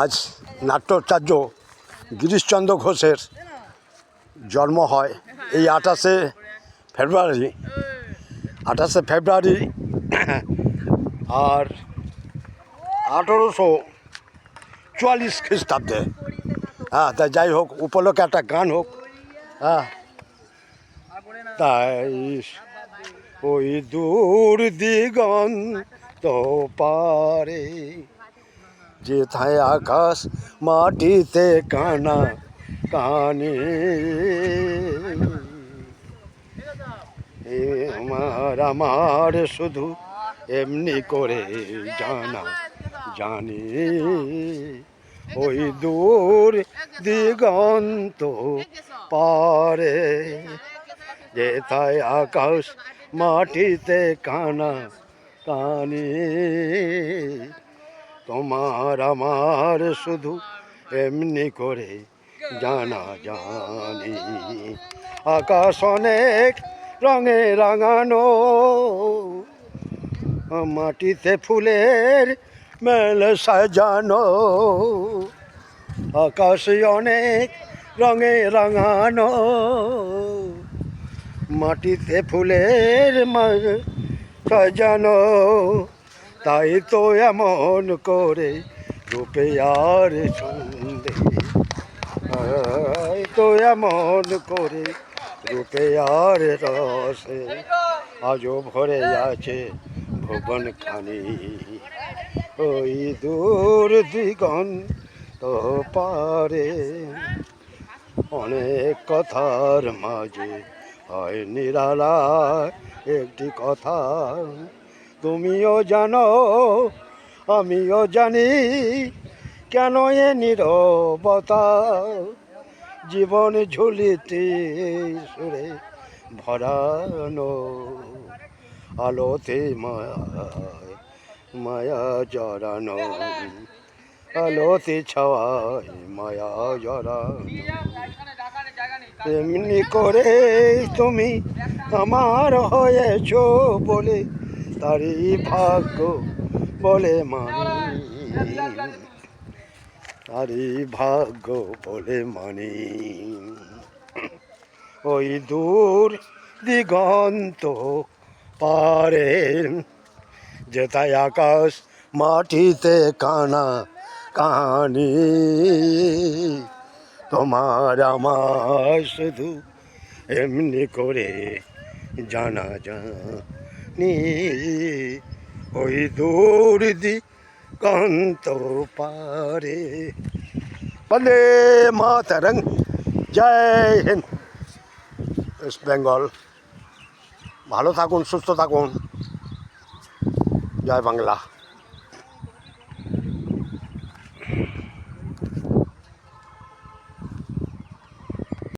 আজ নাট্যাচার্য গিরিশচন্দ্র ঘোষের জন্ম হয় এই 28শে ফেব্রুয়ারি আর 1844 খ্রিস্টাব্দে। হ্যাঁ, তাই যাই হোক, উপলক্ষে একটা গান হোক। হ্যাঁ, তাই ওই দূর দিগন্ত পারে যেথায় আকাশ মাটিতে কানা কানে, আমার শুধু এমনি করে জানা জানি ওই দূর দিগন্ত পারে যেথায় আকাশ মাটিতে কানা কানে, তোমার আমার শুধু এমনি করে জানা জানি। আকাশ অনেক রঙে রাঙানো, মাটিতে ফুলের মেল সাজানো। আকাশ অনেক রঙে রাঙানো, মাটিতে ফুলের মেল সাজানো। তাই তো এমন করে রূপে আর ছন্দে, তাই তো এমন করে রূপে আর রসে আজও ভরে আছে ভুবন খানি। ওই দূর দিগন্ত পারে অনেক কথার মাঝে হয় নিরালা একটি কথা, তুমিও জানো আমিও জানি কেন এ নীরবতা। জীবন ঝুলিতে সুরে ভরানো, আলোতে মায়ায় মায়া জড়ানো, আলোতে ছাওয়ায় মায়া জড়ানো। এমনি করে তুমি আমার হয়েছ বলে তারই ভাগ্য বলে মানি, তারই ভাগ্য বলে মানি। ওই দূর দিগন্ত পারে যেথায় আকাশ মাটিতে কানা কানি, তোমার আমার শুধু এমনি করে জানা জানি ওই দূর দিগন্ত পারে। বন্দে মাতরং, জয় হিন্দ। ওয়েস্ট বেঙ্গল, ভালো থাকুন, সুস্থ থাকুন, জয় বাংলা।